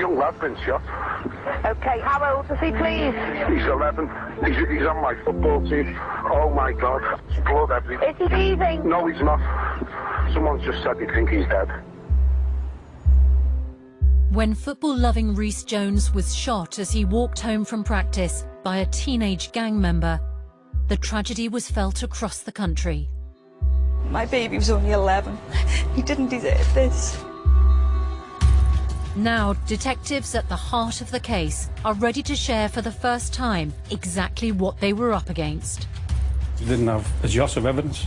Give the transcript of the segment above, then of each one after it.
young lad been shot. Okay, how old is he, please? He's 11. He's on my football team. Oh my God, there's blood everywhere. Is he leaving? No, he's not. Someone's just said they think he's dead. When football-loving Rhys Jones was shot as he walked home from practice by a teenage gang member, the tragedy was felt across the country. My baby was only 11. He didn't deserve this. Now, detectives at the heart of the case are ready to share for the first time exactly what they were up against. We didn't have a jot of evidence,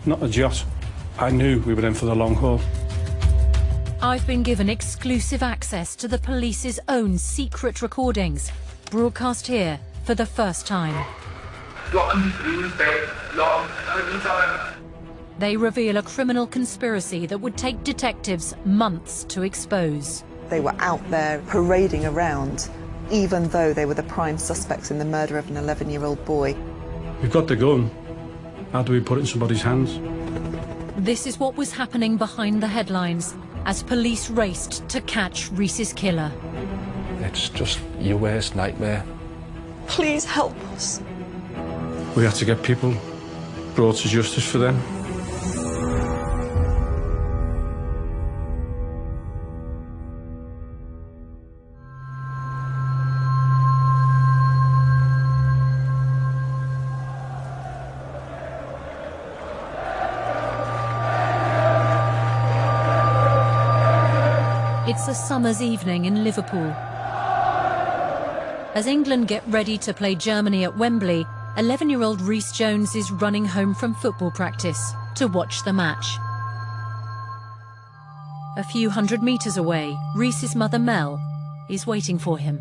not a jot. I knew we were in for the long haul. I've been given exclusive access to the police's own secret recordings, broadcast here for the first time. They reveal a criminal conspiracy that would take detectives months to expose. They were out there parading around, even though they were the prime suspects in the murder of an 11-year-old boy. We've got the gun. How do we put it in somebody's hands? This is what was happening behind the headlines as police raced to catch Rhys's killer. It's just your worst nightmare. Please help us. We have to get people brought to justice for them. It's a summer's evening in Liverpool. As England get ready to play Germany at Wembley, 11-year-old Rhys Jones is running home from football practice to watch the match. A few hundred metres away, Rhys's mother Mel is waiting for him.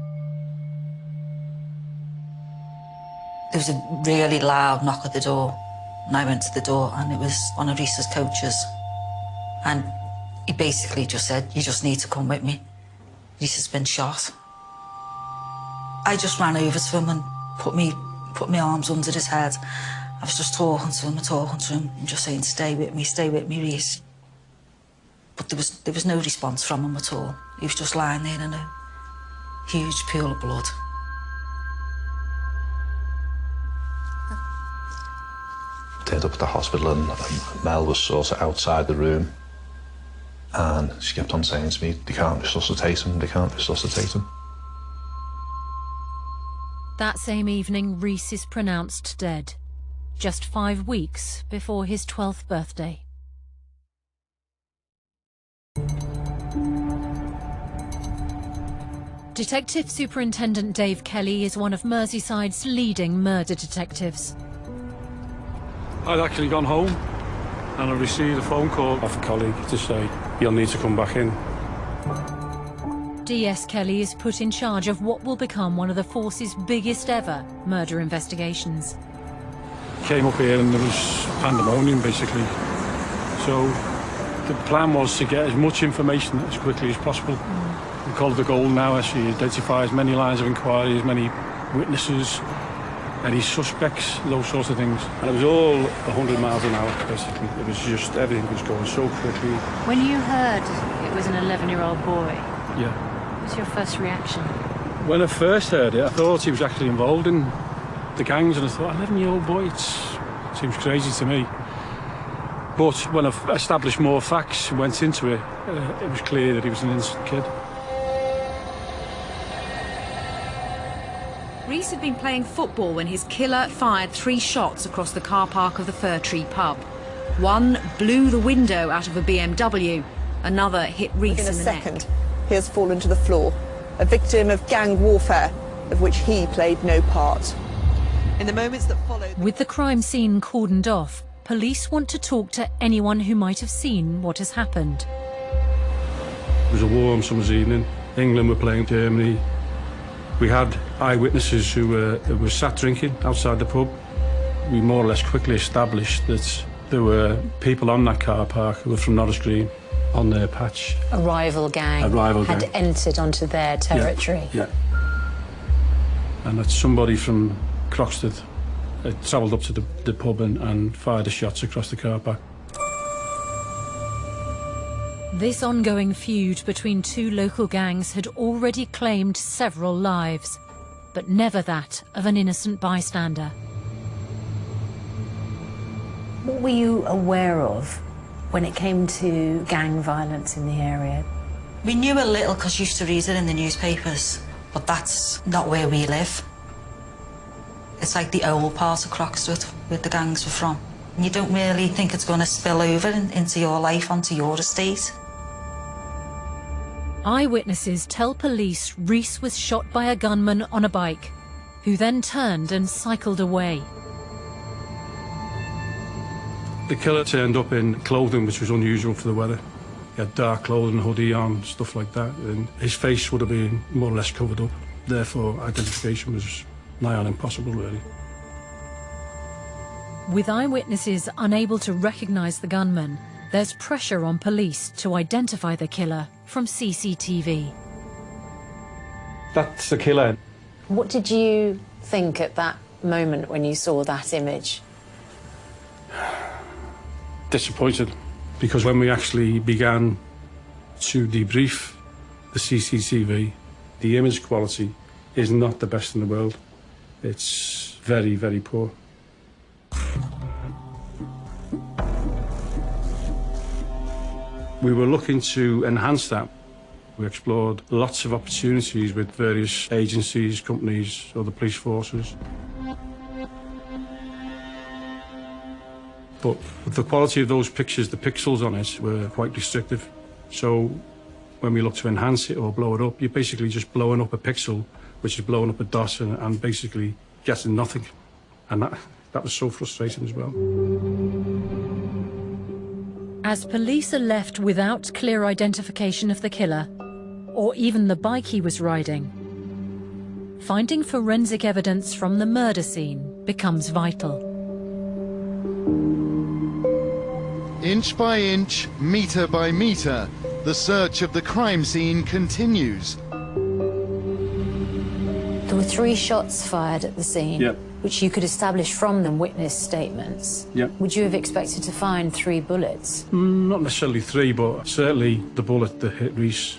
There was a really loud knock at the door, and I went to the door, and it was one of Rhys's coaches. And he basically just said, "You just need to come with me. Rhys has been shot." I just ran over to him and put my arms under his head. I was just talking to him and just saying, stay with me, Rhys. But there was no response from him at all. He was just lying there in a huge pool of blood. Turned up at the hospital and Mel was sort of outside the room. And she kept on saying to me, they can't resuscitate him, they can't resuscitate him. That same evening, Rhys is pronounced dead, just 5 weeks before his 12th birthday. Detective Superintendent Dave Kelly is one of Merseyside's leading murder detectives. I'd actually gone home and I received a phone call off a colleague to say, "You'll need to come back in." DS Kelly is put in charge of what will become one of the force's biggest ever murder investigations. Came up here and there was pandemonium, basically. So the plan was to get as much information as quickly as possible. We call it the golden hour. She identifies many lines of inquiry, as many witnesses, any suspects, those sorts of things. And it was all 100 miles an hour, basically. It was just, everything was going so quickly. When you heard it was an 11-year-old boy, Yeah. what was your first reaction? When I first heard it, I thought he was actually involved in the gangs, and I thought, 11-year-old boy, it seems crazy to me. But when I established more facts and went into it, it was clear that he was an innocent kid. Rhys had been playing football when his killer fired 3 shots across the car park of the Fir Tree pub. One blew the window out of a BMW, another hit Rhys in the neck. Within a second, he has fallen to the floor, a victim of gang warfare, of which he played no part. In the moments that followed... With the crime scene cordoned off, police want to talk to anyone who might have seen what has happened. It was a warm summer's evening. England were playing Germany. We had eyewitnesses who were sat drinking outside the pub. We more or less quickly established that there were people on that car park who were from Norris Green on their patch. A rival gang had entered onto their territory. Yeah. And that somebody from Croxted had travelled up to the pub and fired the shots across the car park. This ongoing feud between two local gangs had already claimed several lives, but never that of an innocent bystander. What were you aware of when it came to gang violence in the area? We knew a little because you used to read it in the newspapers, but that's not where we live. It's like the old part of Croxford, where the gangs were from. And you don't really think it's going to spill over into your life, onto your estate. Eyewitnesses tell police Rhys was shot by a gunman on a bike, who then turned and cycled away. The killer turned up in clothing which was unusual for the weather. He had dark clothing, hoodie on, stuff like that, and his face would have been more or less covered up. Therefore, identification was nigh on impossible, really. With eyewitnesses unable to recognise the gunman, there's pressure on police to identify the killer from CCTV. That's the killer. What did you think at that moment when you saw that image? Disappointed, because when we actually began to debrief the CCTV, the image quality is not the best in the world. It's very, very poor. We were looking to enhance that. We explored lots of opportunities with various agencies, companies, other police forces. But the quality of those pictures, the pixels on it, were quite restrictive. So when we look to enhance it or blow it up, you're basically just blowing up a pixel, which is blowing up a dot and basically getting nothing. And that was so frustrating as well. As police are left without clear identification of the killer, or even the bike he was riding, finding forensic evidence from the murder scene becomes vital. Inch by inch, metre by metre, the search of the crime scene continues. There were 3 shots fired at the scene, Yep. which you could establish from the witness statements. Yep. Would you have expected to find 3 bullets? Not necessarily 3, but certainly the bullet that hit Rhys,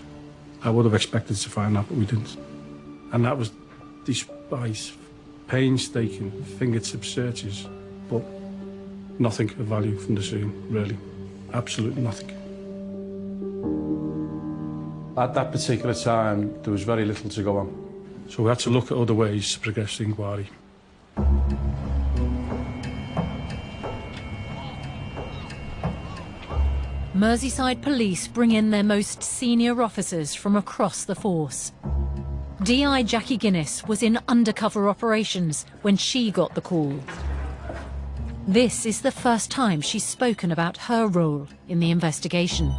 I would have expected to find that, but we didn't. And that was despite painstaking fingertip searches, but nothing of value from the scene, really. Absolutely nothing. At that particular time, there was very little to go on. So we had to look at other ways to progress the inquiry. Merseyside police bring in their most senior officers from across the force. DI Jackie Guinness was in undercover operations when she got the call. This is the first time she's spoken about her role in the investigation.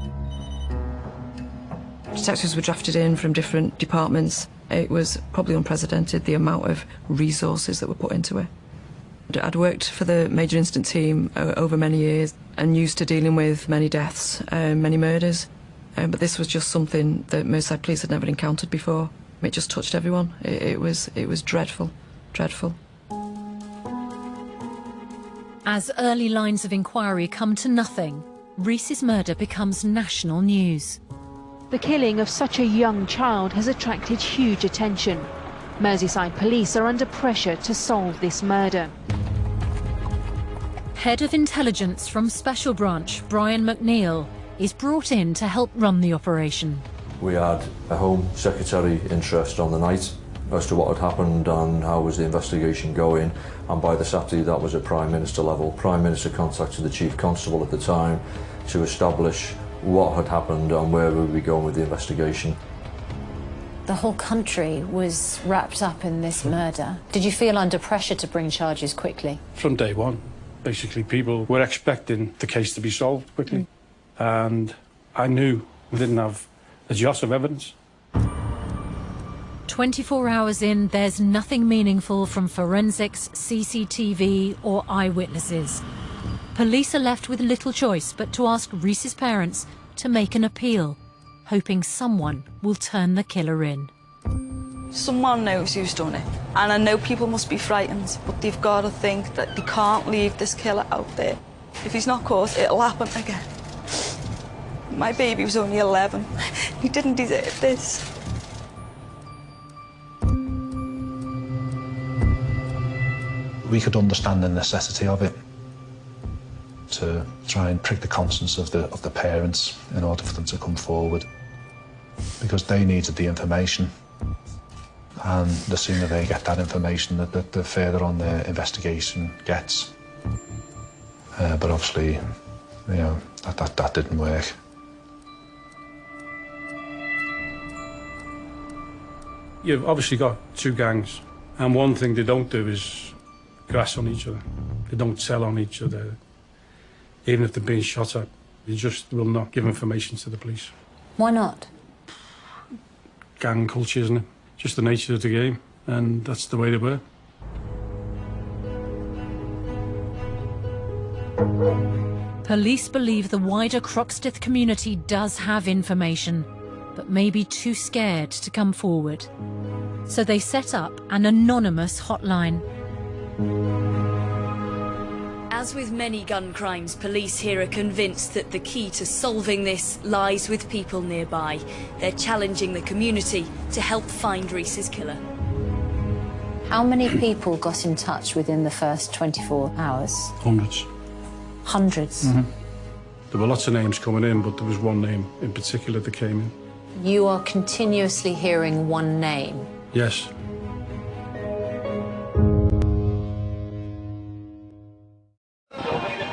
Detectives were drafted in from different departments. It was probably unprecedented, the amount of resources that were put into it. I'd worked for the major incident team over many years and used to dealing with many deaths, many murders. But this was just something that Merseyside police had never encountered before. It just touched everyone. It was dreadful, dreadful. As early lines of inquiry come to nothing, Rhys's murder becomes national news. The killing of such a young child has attracted huge attention. Merseyside police are under pressure to solve this murder. Head of Intelligence from Special Branch, Brian McNeil, is brought in to help run the operation. We had a Home Secretary interest on the night as to what had happened and how was the investigation going, and by the Saturday that was at Prime Minister level. Prime Minister contacted the Chief Constable at the time to establish what had happened and where we would be going with the investigation. The whole country was wrapped up in this murder. Did you feel under pressure to bring charges quickly? From day one, basically, people were expecting the case to be solved quickly. And I knew we didn't have a jot of evidence. 24 hours in, there's nothing meaningful from forensics, CCTV or eyewitnesses. Police are left with little choice but to ask Rhys's parents to make an appeal, hoping someone will turn the killer in. Someone knows who's done it, and I know people must be frightened, but they've got to think that they can't leave this killer out there. If he's not caught, it'll happen again. My baby was only 11. He didn't deserve this. We could understand the necessity of it to try and prick the conscience of the parents in order for them to come forward, because they needed the information, and the sooner they get that information, the further on their investigation gets. But obviously, you know, that didn't work. You've obviously got two gangs, and one thing they don't do is grass on each other. They don't tell on each other. Even if they're being shot at, they just will not give information to the police. Why not? Gang culture, isn't it? Just the nature of the game, and that's the way they were. Police believe the wider Croxteth community does have information, but may be too scared to come forward. So they set up an anonymous hotline. As with many gun crimes, police here are convinced that the key to solving this lies with people nearby. They're challenging the community to help find Rhys's killer. How many people got in touch within the first 24 hours? Hundreds. Hundreds? Mm-hmm. There were lots of names coming in, but there was one name in particular that came in. You are continuously hearing one name? Yes.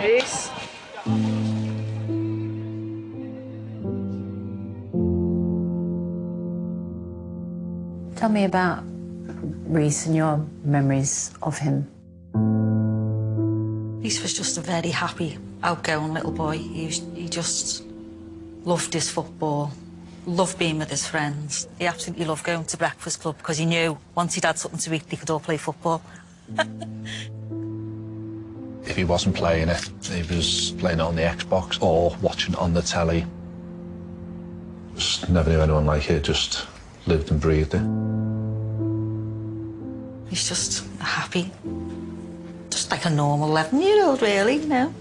Rhys? Tell me about Rhys and your memories of him. Rhys was just a very happy, outgoing little boy. He just loved his football, loved being with his friends. He absolutely loved going to breakfast club because he knew once he'd had something to eat, they could all play football. If he wasn't playing it, he was playing it on the Xbox or watching it on the telly. Just never knew anyone like it, just lived and breathed it. He's just happy, just like a normal 11-year-old, really, you know.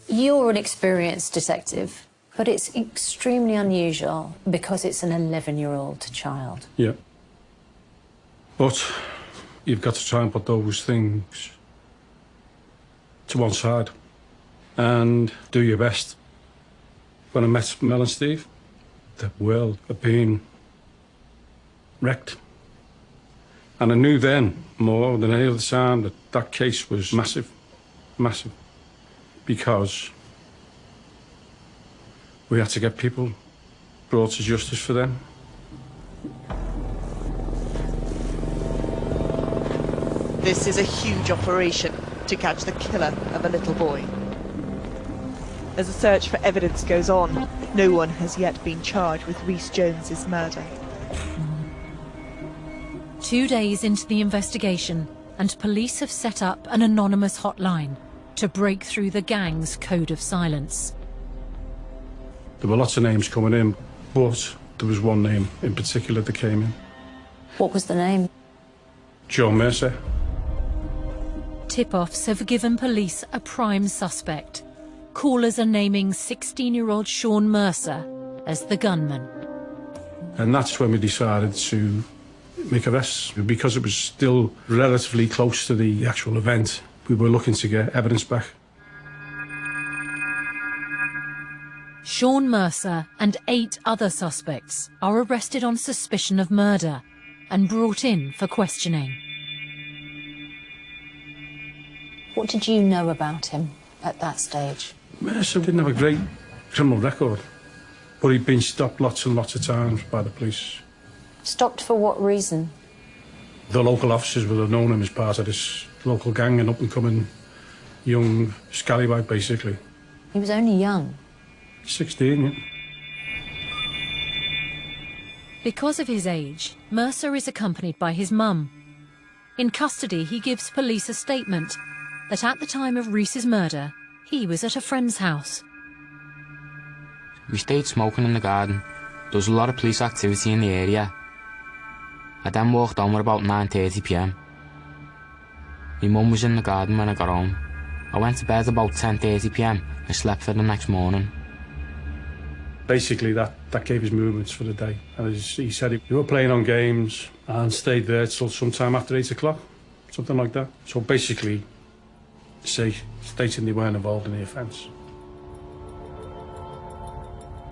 You're an experienced detective, but it's extremely unusual because it's an 11-year-old child. Yeah. But you've got to try and put those things to one side and do your best. When I met Mel and Steve, the world had been wrecked. And I knew then, more than any other time, that that case was massive, massive. Because we had to get people brought to justice for them. This is a huge operation to catch the killer of a little boy. As the search for evidence goes on, no one has yet been charged with Rhys Jones's murder. 2 days into the investigation, and police have set up an anonymous hotline to break through the gang's code of silence. There were lots of names coming in, but there was one name in particular that came in. What was the name? John Mercer. Tip-offs have given police a prime suspect. Callers are naming 16-year-old Sean Mercer as the gunman. And that's when we decided to make arrests. Because it was still relatively close to the actual event, we were looking to get evidence back. Sean Mercer and 8 other suspects are arrested on suspicion of murder and brought in for questioning. What did you know about him at that stage? Mercer didn't have a great criminal record, but he'd been stopped lots and lots of times by the police. Stopped for what reason? The local officers would have known him as part of this local gang, an up-and-coming young scallywag, basically. He was only young. 16, yeah. Because of his age, Mercer is accompanied by his mum. In custody, he gives police a statement that at the time of Rhys's murder, he was at a friend's house. We stayed smoking in the garden. There was a lot of police activity in the area. I then walked home at about 9:30 p.m. My mum was in the garden when I got home, I went to bed about 10:30 p.m. and slept for the next morning. Basically, that gave his movements for the day. And he said he were playing on games and stayed there till sometime after 8 o'clock, something like that. So basically, stating they weren't involved in the offence.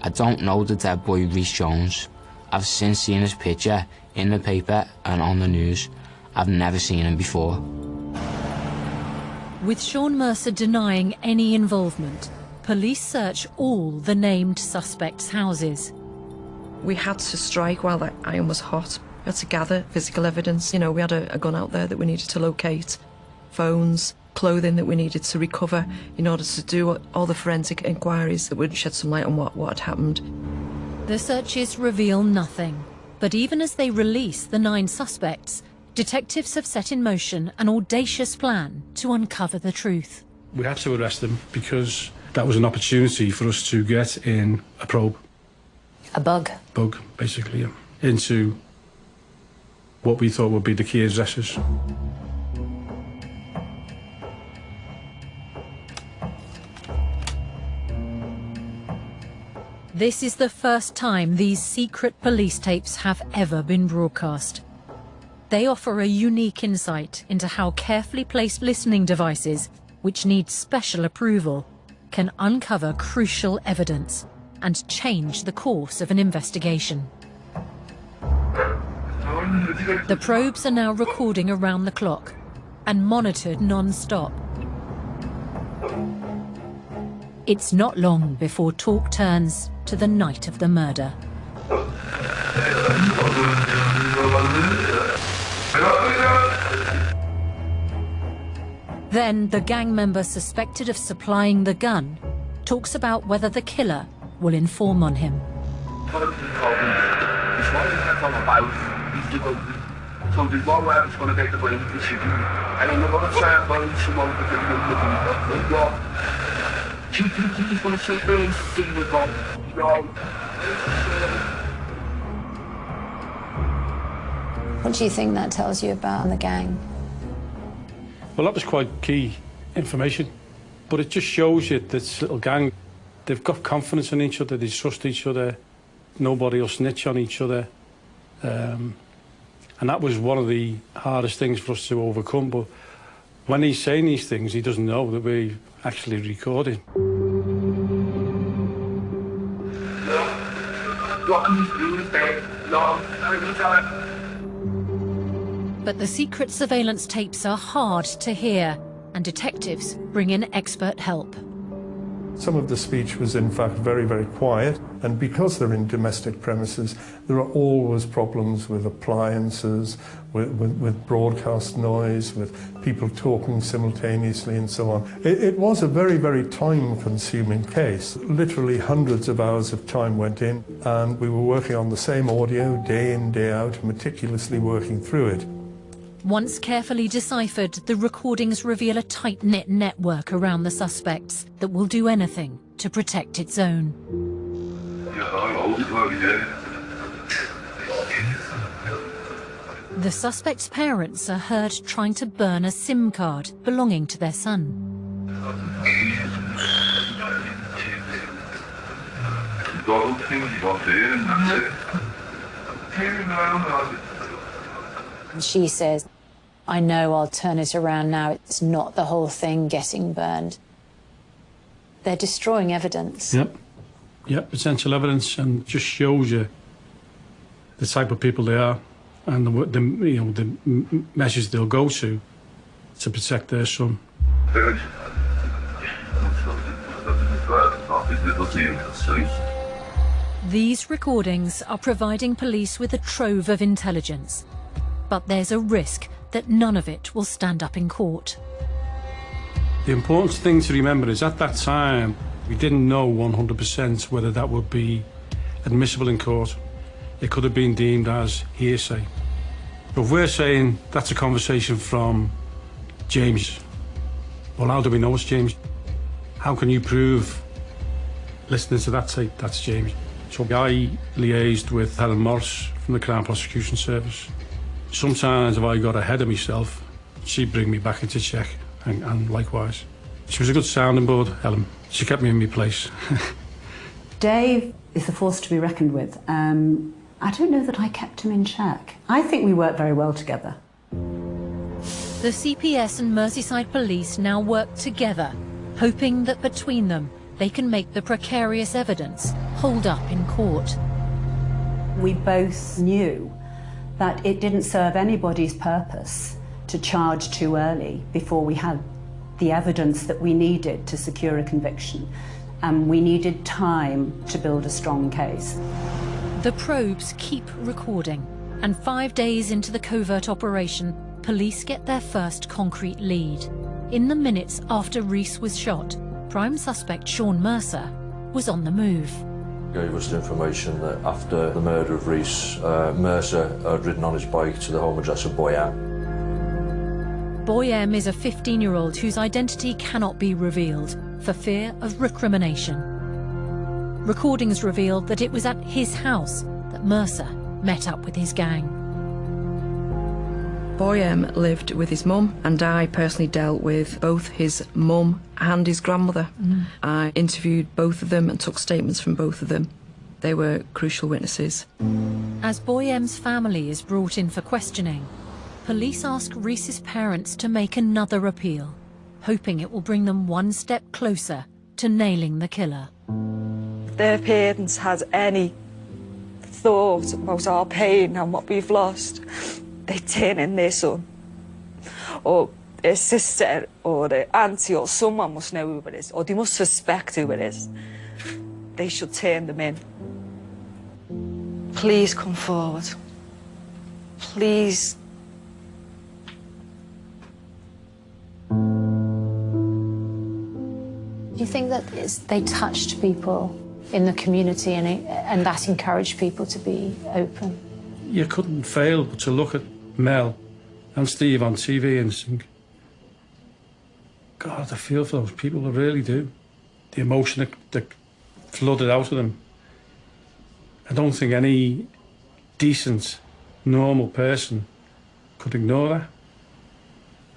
I don't know the dead boy Rhys Jones. I've since seen his picture in the paper and on the news. I've never seen him before. With Sean Mercer denying any involvement, police search all the named suspects' houses. We had to strike while that iron was hot. We had to gather physical evidence. You know, we had a gun out there that we needed to locate, phones, clothing that we needed to recover in order to do all the forensic inquiries that would shed some light on what had happened. The searches reveal nothing, but even as they release the 9 suspects, detectives have set in motion an audacious plan to uncover the truth. We had to arrest him because that was an opportunity for us to get in a probe. A bug? Bug, basically, yeah, into what we thought would be the key addresses. This is the first time these secret police tapes have ever been broadcast. They offer a unique insight into how carefully placed listening devices, which need special approval, can uncover crucial evidence and change the course of an investigation. The probes are now recording around the clock and monitored non-stop. It's not long before talk turns to the night of the murder. Then the gang member suspected of supplying the gun talks about whether the killer will inform on him. So there's one way I was going to take the blame for the shooting. And I'm going to try and find someone to take the blame. He's going to sit there and see the gun. What do you think that tells you about the gang? Well, that was quite key information. But it just shows you that this little gang, they've got confidence in each other, they trust each other, nobody will snitch on each other. And that was one of the hardest things for us to overcome. But when he's saying these things, he doesn't know that we're actually recording. But the secret surveillance tapes are hard to hear, and detectives bring in expert help. Some of the speech was in fact very, very quiet, and because they're in domestic premises, there are always problems with appliances, with broadcast noise, with people talking simultaneously and so on. It was a very, very time-consuming case. Literally hundreds of hours of time went in, and we were working on the same audio day in, day out, meticulously working through it. Once carefully deciphered, the recordings reveal a tight-knit network around the suspects that will do anything to protect its own. The suspect's parents are heard trying to burn a SIM card belonging to their son. She says, I know I'll turn it around now. It's not the whole thing getting burned. They're destroying evidence. Yep, potential evidence, and just shows you the type of people they are and the measures they'll go to protect their son. These recordings are providing police with a trove of intelligence. But there's a risk that none of it will stand up in court. The important thing to remember is at that time, we didn't know 100% whether that would be admissible in court. It could have been deemed as hearsay. So if we're saying that's a conversation from James, well, how do we know it's James? How can you prove, listening to that tape, that's James? So I liaised with Helen Morris from the Crown Prosecution Service. Sometimes if I got ahead of myself, she'd bring me back into check, and likewise. She was a good sounding board, Helen. She kept me in my place. Dave is a force to be reckoned with. I don't know that I kept him in check. I think we work very well together. The CPS and Merseyside Police now work together, hoping that between them they can make the precarious evidence hold up in court. We both knew that it didn't serve anybody's purpose to charge too early before we had the evidence that we needed to secure a conviction, and we needed time to build a strong case. The probes keep recording, and 5 days into the covert operation, police get their first concrete lead. In the minutes after Rhys was shot, prime suspect Sean Mercer was on the move. Gave us the information that after the murder of Rhys, Mercer had ridden on his bike to the home address of Boy M. Boy M is a 15-year-old whose identity cannot be revealed for fear of recrimination. Recordings revealed that it was at his house that Mercer met up with his gang. Boy M lived with his mum, and I personally dealt with both his mum and his grandmother. I interviewed both of them and took statements from both of them. They were crucial witnesses. As Boy M's family is brought in for questioning, police ask Rhys's parents to make another appeal, hoping it will bring them one step closer to nailing the killer. If their parents had any thought about our pain and what we've lost, they'd turn in their son, or their sister, or their auntie, or someone must know who it is, or they must suspect who it is. They should turn them in. Please come forward. Please. Do you think that they touched people in the community and that encouraged people to be open? You couldn't fail but to look at Mel and Steve on TV and think, God, I feel for those people, I really do. The emotion that flooded out of them. I don't think any decent, normal person could ignore that.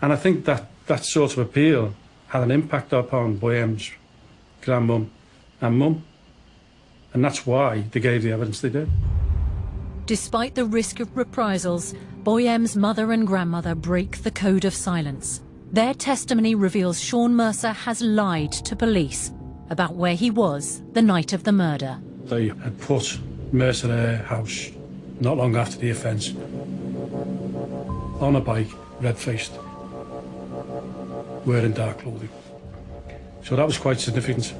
And I think that sort of appeal had an impact upon Boy M's grandmum and mum. And that's why they gave the evidence they did. Despite the risk of reprisals, Boy M's mother and grandmother break the code of silence. Their testimony reveals Sean Mercer has lied to police about where he was the night of the murder. They had put Mercer at her house not long after the offence, on a bike, red-faced, wearing dark clothing. So that was quite significant.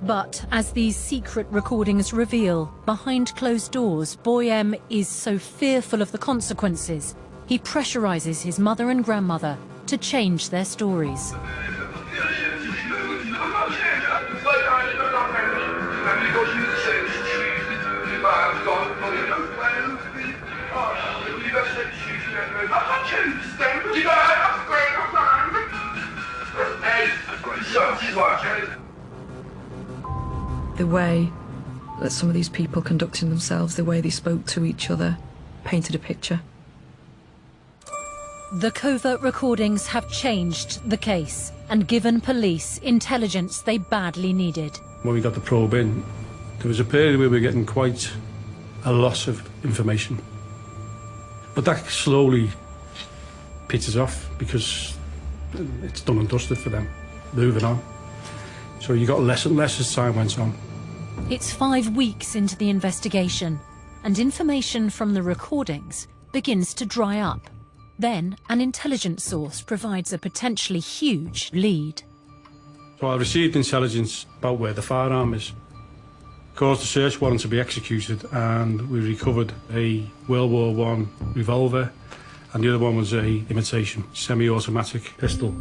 But as these secret recordings reveal, behind closed doors, Boy M is so fearful of the consequences, he pressurizes his mother and grandmother to change their stories. The way that some of these people conducted themselves, the way they spoke to each other, painted a picture. The covert recordings have changed the case and given police intelligence they badly needed. When we got the probe in, there was a period where we were getting quite a loss of information. But that slowly peters off because it's done and dusted for them, moving on. So you got less and less as time went on. It's 5 weeks into the investigation, and information from the recordings begins to dry up. Then an intelligence source provides a potentially huge lead. So I received intelligence about where the firearm is, caused a search warrant to be executed, and we recovered a World War I revolver, and the other one was a imitation semi-automatic pistol.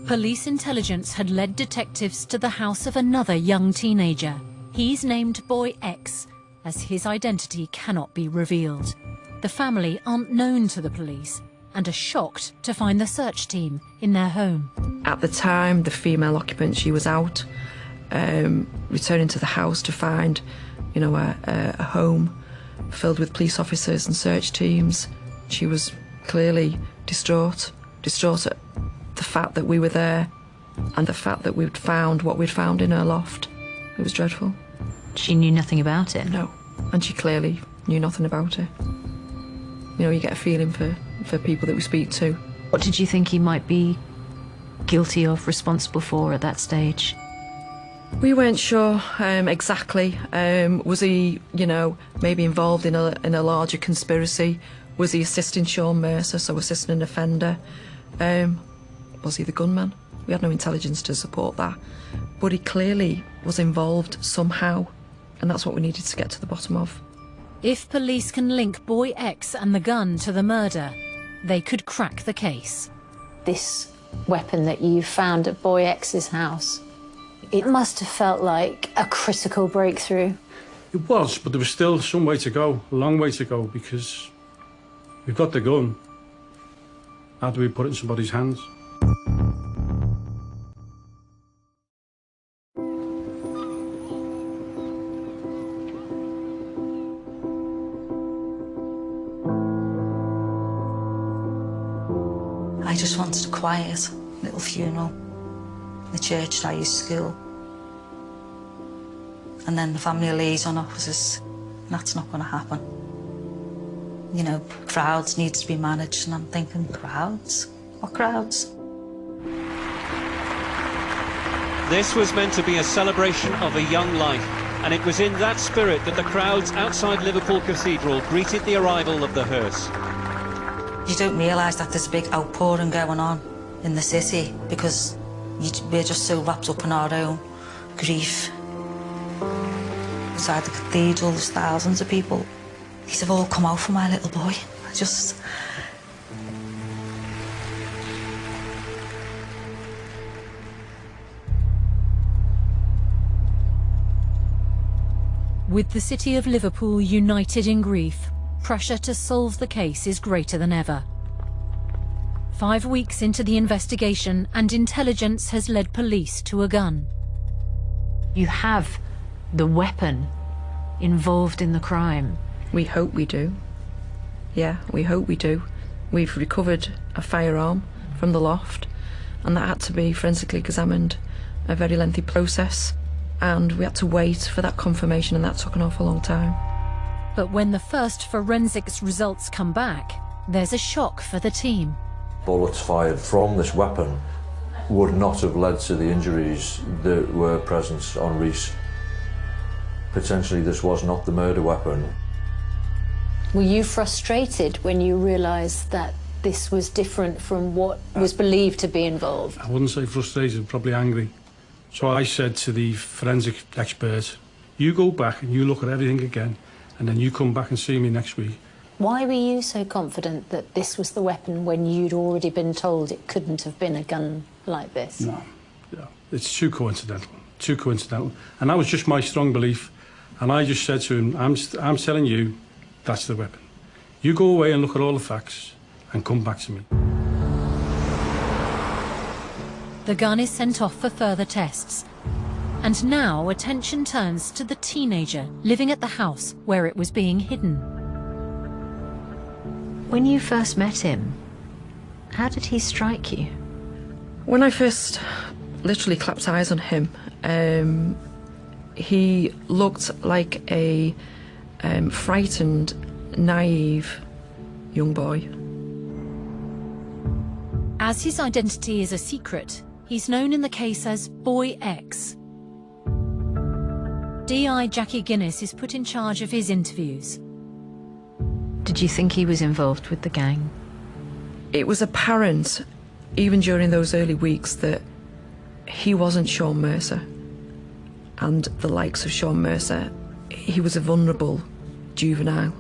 Police intelligence had led detectives to the house of another young teenager. He's named Boy X, as his identity cannot be revealed. The family aren't known to the police and are shocked to find the search team in their home. At the time, the female occupant, she was out, returning to the house to find, a home filled with police officers and search teams. She was clearly distraught at the fact that we were there And the fact that we'd found what we'd found in her loft, it was dreadful. She knew nothing about it? No, and she clearly knew nothing about it. You know, you get a feeling for people that we speak to. What did you think he might be guilty of, responsible for at that stage? We weren't sure exactly. Was he, you know, maybe involved in a larger conspiracy? Was he assisting Sean Mercer, so assisting an offender? Was he the gunman? We had no intelligence to support that. But he clearly was involved somehow, and that's what we needed to get to the bottom of. If police can link Boy X and the gun to the murder, they could crack the case. This weapon that you found at Boy X's house, it must have felt like a critical breakthrough. It was, but there was still some way to go, a long way to go, because we've got the gun. How do we put it in somebody's hands? I just wanted a quiet little funeral, the church that I used to school. And then the family liaison officers, that's not going to happen. You know, crowds need to be managed, and I'm thinking, crowds? What crowds? This was meant to be a celebration of a young life, and it was in that spirit that the crowds outside Liverpool Cathedral greeted the arrival of the hearse. You don't realise that there's a big outpouring going on in the city because we're just so wrapped up in our own grief. Inside the cathedral, there's thousands of people. These have all come out for my little boy. With the city of Liverpool united in grief, pressure to solve the case is greater than ever. 5 weeks into the investigation, and intelligence has led police to a gun. You have the weapon involved in the crime. We hope we do. Yeah, we hope we do. We've recovered a firearm from the loft, and that had to be forensically examined, a very lengthy process, and we had to wait for that confirmation, and that took an awful long time. But when the first forensics results come back, there's a shock for the team. Bullets fired from this weapon would not have led to the injuries that were present on Rhys. Potentially this was not the murder weapon. Were you frustrated when you realised that this was different from what was believed to be involved? I wouldn't say frustrated, probably angry. So I said to the forensic expert, you go back and you look at everything again, and then you come back and see me next week. Why were you so confident that this was the weapon when you'd already been told it couldn't have been a gun like this? No, it's too coincidental, too coincidental. And that was just my strong belief. And I just said to him, I'm telling you, that's the weapon. You go away and look at all the facts and come back to me. The gun is sent off for further tests. And now attention turns to the teenager living at the house where it was being hidden. When you first met him, how did he strike you? When I first literally clapped eyes on him, he looked like a frightened, naive young boy. As his identity is a secret, he's known in the case as Boy X. DI Jackie Guinness is put in charge of his interviews. Did you think he was involved with the gang? It was apparent, even during those early weeks, that he wasn't Sean Mercer. And the likes of Sean Mercer, he was a vulnerable juvenile.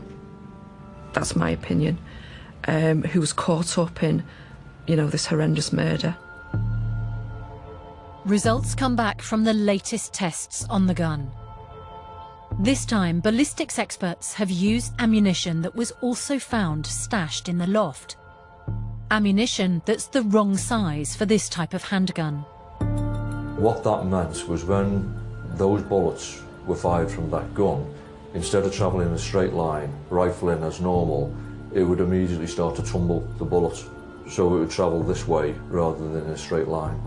That's my opinion. Who was caught up in, you know, this horrendous murder. Results come back from the latest tests on the gun. This time, ballistics experts have used ammunition that was also found stashed in the loft. Ammunition that's the wrong size for this type of handgun. What that meant was when those bullets were fired from that gun, instead of travelling in a straight line, rifling as normal, it would immediately start to tumble the bullet. So it would travel this way rather than in a straight line.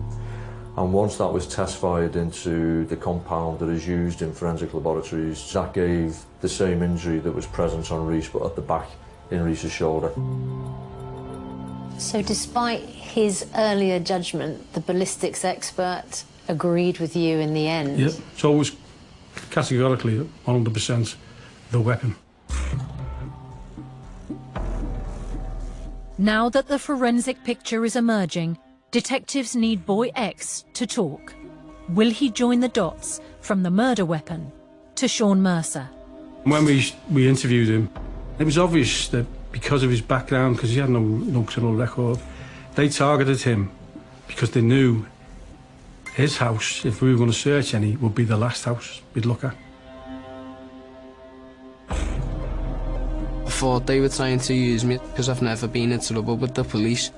And once that was testified into the compound that is used in forensic laboratories, that gave the same injury that was present on Rhys, but at the back in Rhys's shoulder. So despite his earlier judgment, the ballistics expert agreed with you in the end? Yeah, so it was categorically 100% the weapon. Now that the forensic picture is emerging, detectives need Boy X to talk. Will he join the dots from the murder weapon to Sean Mercer? When we interviewed him, it was obvious that because of his background, because he had no criminal record, they targeted him because they knew his house, if we were going to search any, would be the last house we'd look at. I thought they were trying to use me because I've never been in trouble with the police.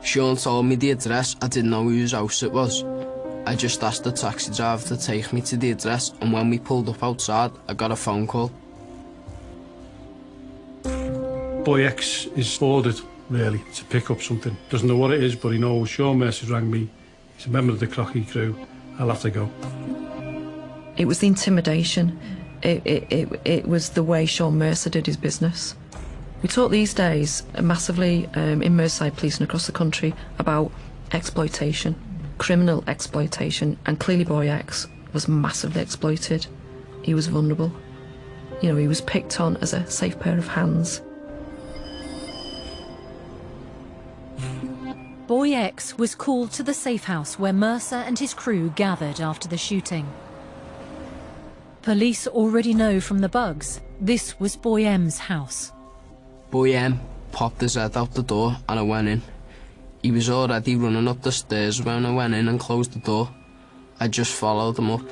Sean told me the address. I didn't know whose house it was. I just asked the taxi driver to take me to the address, and when we pulled up outside, I got a phone call. Boy X is ordered, really, to pick up something. Doesn't know what it is, but he knows Sean Mercer rang me. He's a member of the Crocky crew. I'll have to go. It was the intimidation. It was the way Sean Mercer did his business. We talk these days massively in Merseyside Police and across the country about exploitation, criminal exploitation, and clearly Boy X was massively exploited. He was vulnerable. You know, he was picked on as a safe pair of hands. Boy X was called to the safe house where Mercer and his crew gathered after the shooting. Police already know from the bugs this was Boy M's house. Boy M popped his head out the door and I went in. He was already running up the stairs when I went in and closed the door. I just followed him up.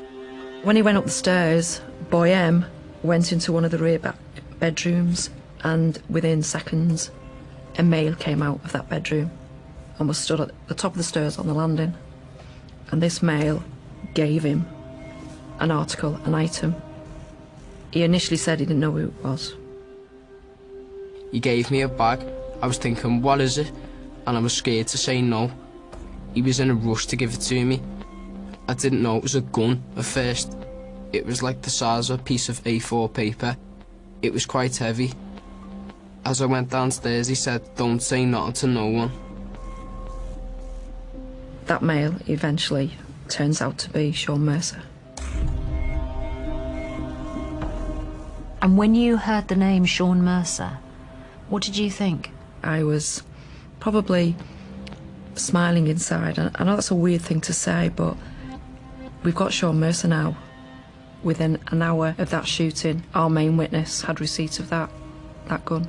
When he went up the stairs, Boy M went into one of the rear bedrooms, and within seconds a male came out of that bedroom and was stood at the top of the stairs on the landing. And this male gave him an article, an item. He initially said he didn't know who it was. He gave me a bag. I was thinking, what is it? And I was scared to say no. He was in a rush to give it to me. I didn't know it was a gun at first. It was like the size of a piece of A4 paper. It was quite heavy. As I went downstairs, he said, don't say nothing to no one. That male eventually turns out to be Sean Mercer. And when you heard the name Sean Mercer, what did you think? I was probably smiling inside. I know that's a weird thing to say, but we've got Sean Mercer now. Within an hour of that shooting, our main witness had receipt of that gun.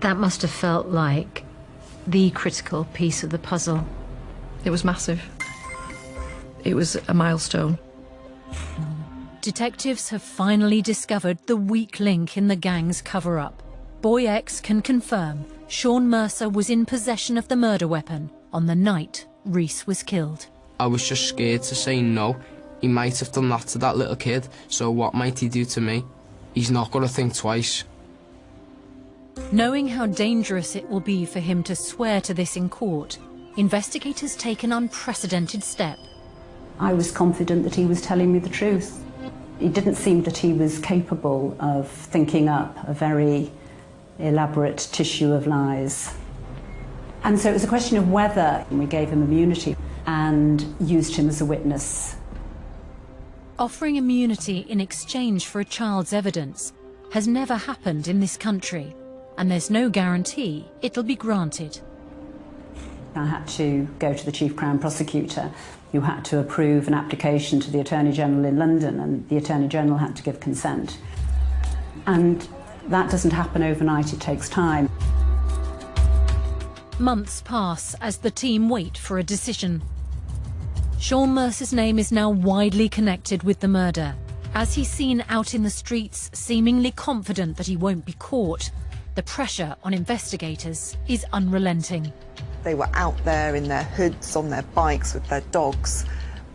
That must have felt like the critical piece of the puzzle. It was massive. It was a milestone. Detectives have finally discovered the weak link in the gang's cover-up. Boy X can confirm Sean Mercer was in possession of the murder weapon on the night Rhys was killed. I was just scared to say no. He might have done that to that little kid, so what might he do to me? He's not going to think twice. Knowing how dangerous it will be for him to swear to this in court, investigators take an unprecedented step. I was confident that he was telling me the truth. It didn't seem that he was capable of thinking up a very elaborate tissue of lies. And so it was a question of whether we gave him immunity and used him as a witness. Offering immunity in exchange for a child's evidence has never happened in this country, and there's no guarantee it'll be granted. I had to go to the Chief Crown Prosecutor, who had to approve an application to the Attorney General in London, and the Attorney General had to give consent. And that doesn't happen overnight, it takes time. Months pass as the team wait for a decision. Sean Mercer's name is now widely connected with the murder. As he's seen out in the streets, seemingly confident that he won't be caught, the pressure on investigators is unrelenting. They were out there in their hoods, on their bikes with their dogs,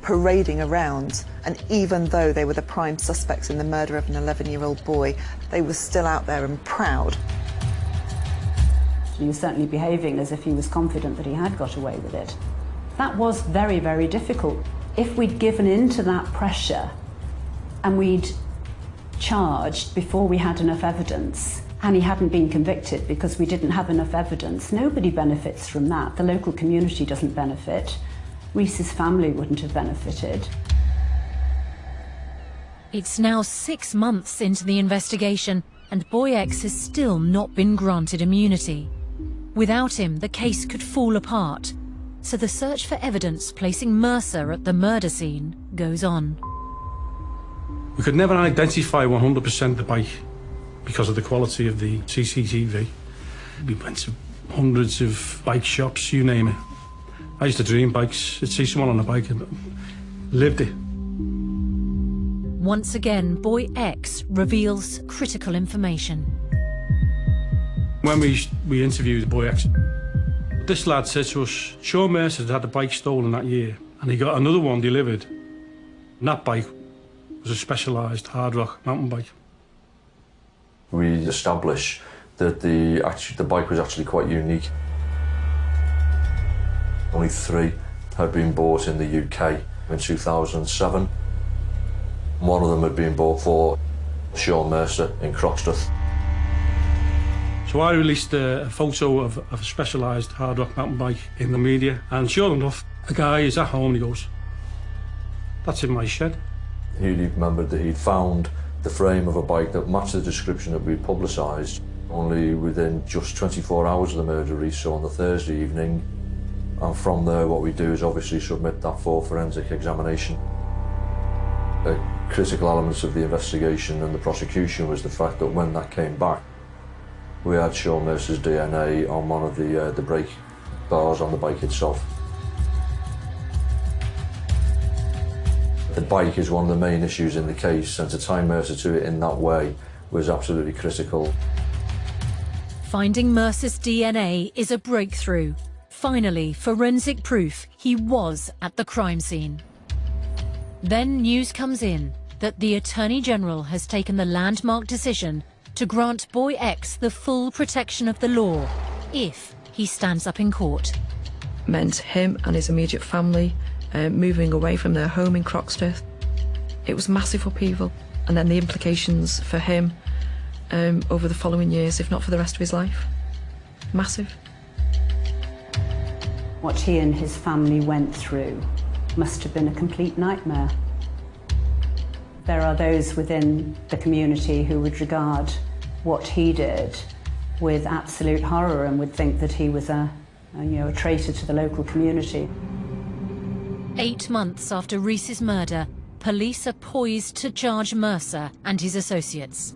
parading around, and even though they were the prime suspects in the murder of an 11-year-old boy, they were still out there and proud. He was certainly behaving as if he was confident that he had got away with it. That was very, very difficult. If we'd given in to that pressure and we'd charged before we had enough evidence, and he hadn't been convicted because we didn't have enough evidence, nobody benefits from that. The local community doesn't benefit. Rhys's family wouldn't have benefited. It's now 6 months into the investigation, and Boy X has still not been granted immunity. Without him, the case could fall apart. So the search for evidence placing Mercer at the murder scene goes on. We could never identify 100% the bike because of the quality of the CCTV. We went to hundreds of bike shops, you name it. I used to dream bikes. I'd see someone on a bike and lived it. Once again, Boy X reveals critical information. When we interviewed Boy X, this lad said to us, Sean Mercer had the bike stolen that year, and he got another one delivered. And that bike was a specialised hard rock mountain bike. We established that the bike was actually quite unique. Only 3 had been bought in the UK in 2007. One of them had been bought for Sean Mercer in Croxteth. So I released a photo of a specialised hard rock mountain bike in the media, and sure enough, a guy is at home and he goes, "That's in my shed." He remembered that he'd found the frame of a bike that matched the description that we'd publicised only within just 24 hours of the murder, Rhys, so on the Thursday evening. And from there, what we do is obviously submit that for forensic examination. A critical element of the investigation and the prosecution was the fact that when that came back, we had Sean Mercer's DNA on one of the brake bars on the bike itself. The bike is one of the main issues in the case, and to tie Mercer to it in that way was absolutely critical. Finding Mercer's DNA is a breakthrough. Finally, forensic proof he was at the crime scene. Then news comes in that the Attorney General has taken the landmark decision to grant Boy X the full protection of the law if he stands up in court. Meant him and his immediate family moving away from their home in Croxteth. It was massive upheaval, and then the implications for him over the following years, if not for the rest of his life. Massive. What he and his family went through must have been a complete nightmare. There are those within the community who would regard what he did with absolute horror and would think that he was a traitor to the local community. 8 months after Rhys's murder, police are poised to charge Mercer and his associates.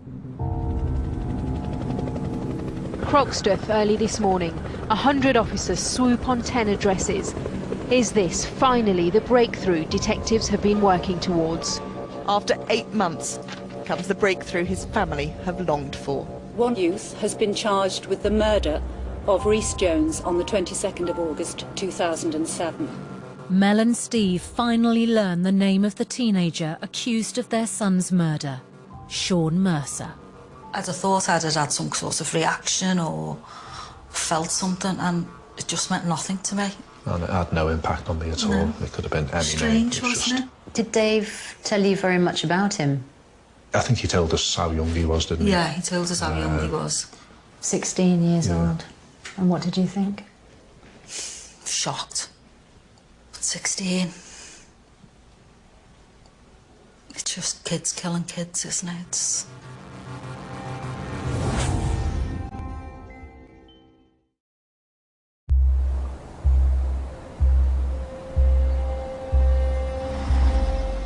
Croxteth early this morning, 100 officers swoop on 10 addresses. Is this finally the breakthrough detectives have been working towards? After 8 months comes the breakthrough his family have longed for. One youth has been charged with the murder of Rhys Jones on the 22nd of August 2007. Mel and Steve finally learn the name of the teenager accused of their son's murder, Sean Mercer. I'd have thought I'd have had some sort of reaction or felt something, and it just meant nothing to me. And it had no impact on me at all. It could have been any Strange, name. wasn't it? Did Dave tell you very much about him? I think he told us how young he was, didn't he? Yeah, he told us how young he was. 16 years old. And what did you think? Shocked. But 16. It's just kids killing kids, isn't it? It's...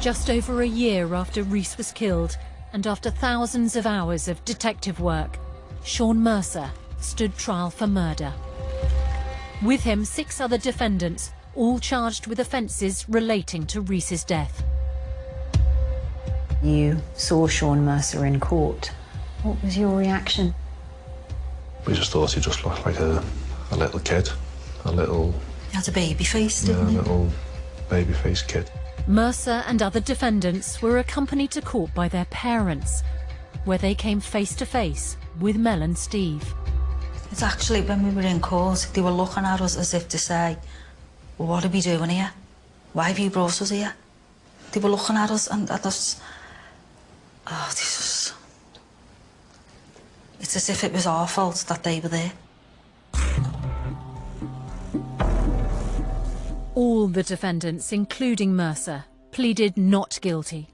Just over a year after Rhys was killed, and after thousands of hours of detective work, Sean Mercer stood trial for murder. With him, 6 other defendants, all charged with offences relating to Rhys's death. You saw Sean Mercer in court. What was your reaction? We just thought he just looked like a little kid. A little... He had a baby face, didn't he? A little baby-faced kid. Mercer and other defendants were accompanied to court by their parents, where they came face to face with Mel and Steve. It's actually, when we were in court, they were looking at us as if to say, well, what are we doing here? Why have you brought us here? They were looking at us and at us. Oh, Jesus. It's as if it was our fault that they were there. All the defendants, including Mercer, pleaded not guilty.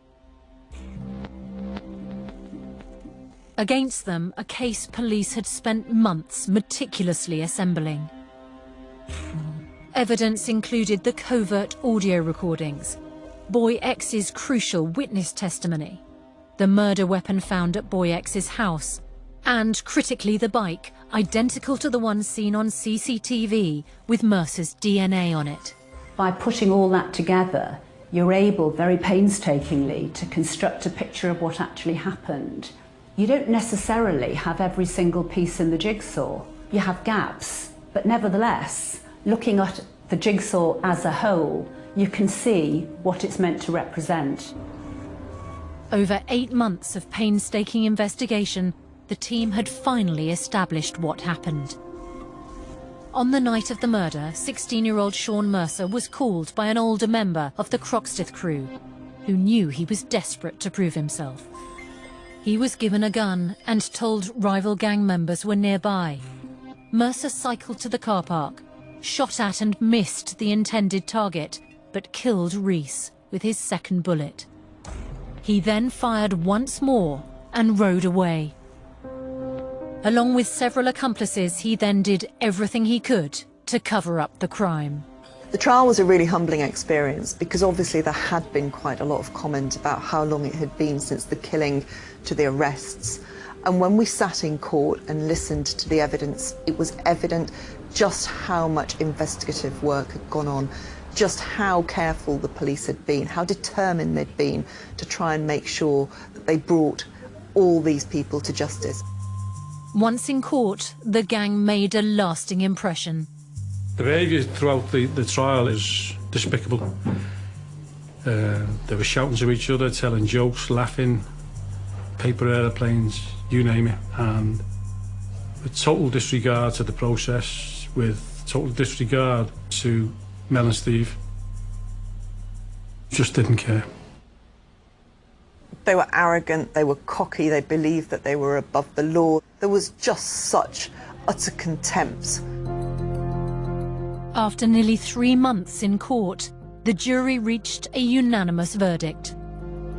Against them, a case police had spent months meticulously assembling. Evidence included the covert audio recordings, Boy X's crucial witness testimony, the murder weapon found at Boy X's house, and, critically, the bike, identical to the one seen on CCTV with Mercer's DNA on it. By putting all that together, you're able very painstakingly to construct a picture of what actually happened. You don't necessarily have every single piece in the jigsaw. You have gaps, but nevertheless, looking at the jigsaw as a whole, you can see what it's meant to represent. Over 8 months of painstaking investigation, the team had finally established what happened. On the night of the murder, 16-year-old Sean Mercer was called by an older member of the Croxteth crew, who knew he was desperate to prove himself. He was given a gun and told rival gang members were nearby. Mercer cycled to the car park, shot at and missed the intended target, but killed Rhys with his second bullet. He then fired once more and rode away. Along with several accomplices, he then did everything he could to cover up the crime. The trial was a really humbling experience because obviously there had been quite a lot of comment about how long it had been since the killing to the arrests. And when we sat in court and listened to the evidence, it was evident just how much investigative work had gone on, just how careful the police had been, how determined they'd been to try and make sure that they brought all these people to justice. Once in court, the gang made a lasting impression. The behaviour throughout the trial is despicable. They were shouting to each other, telling jokes, laughing, paper aeroplanes, you name it, and with total disregard to the process, with total disregard to Mel and Steve. Just didn't care. They were arrogant, they were cocky, they believed that they were above the law. There was just such utter contempt. After nearly 3 months in court, the jury reached a unanimous verdict.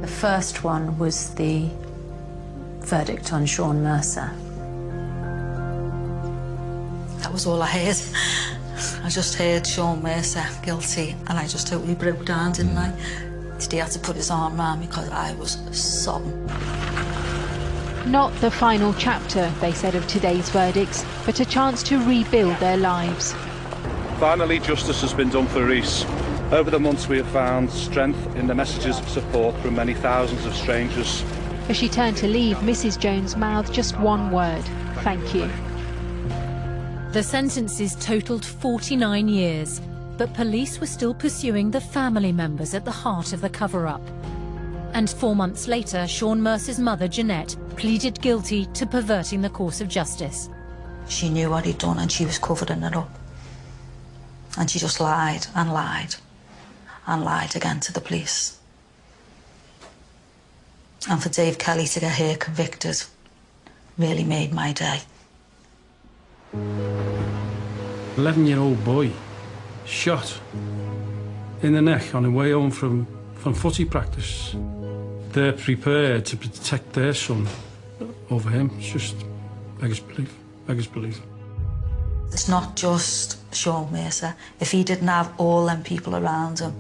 The first one was the verdict on Sean Mercer. That was all I heard. I just heard Sean Mercer guilty, and I just totally broke down, didn't I? He had to put his arm around me because I was sobbing. Not the final chapter, they said, of today's verdicts, but a chance to rebuild their lives. Finally, justice has been done for Rhys. Over the months we have found strength in the messages of support from many thousands of strangers. As she turned to leave, Mrs. Jones mouthed just one word: thank you. The sentences totalled 49 years, but police were still pursuing the family members at the heart of the cover-up. And 4 months later, Sean Mercer's mother, Jeanette, pleaded guilty to perverting the course of justice. She knew what he'd done and she was covering it up. And she just lied and lied and lied again to the police. And for Dave Kelly to get her convicted really made my day. 11-year-old boy shot in the neck on the way home from footy practice. They're prepared to protect their son over him. It's just beggars belief. It's not just Sean Mercer. If he didn't have all them people around him,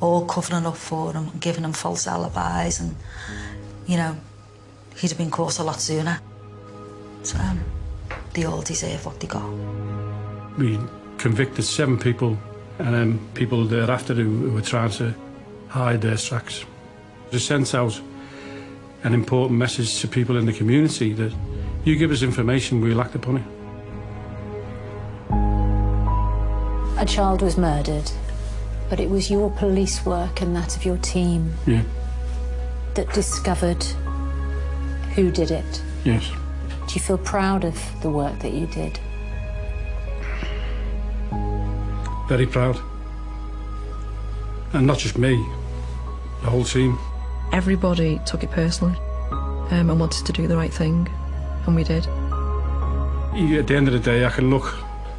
all covering up for him, giving him false alibis, and, you know, he'd have been caught a lot sooner. So, they all deserve what they got. We convicted 7 people, and then people thereafter who were trying to hide their tracks. It sent out an important message to people in the community that you give us information, we'll act upon it. A child was murdered, but it was your police work and that of your team that discovered who did it. Yes. Do you feel proud of the work that you did? Very proud. And not just me, the whole team. Everybody took it personally and wanted to do the right thing, and we did. At the end of the day, I can look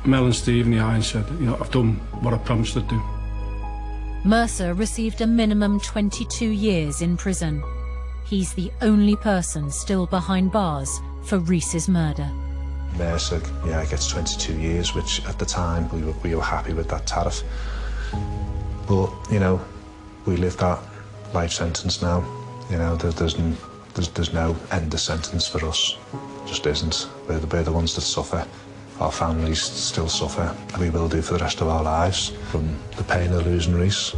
Mel and Steve in the eye and said, you know, I've done what I promised to do. Mercer received a minimum 22 years in prison. He's the only person still behind bars for Rhys's murder. Mercer, yeah, gets 22 years, which at the time we were happy with that tariff. But, you know, we live that life sentence now. You know, there's no end of sentence for us. Just isn't. We're the ones that suffer. Our families still suffer, and we will do for the rest of our lives from the pain of losing Rhys.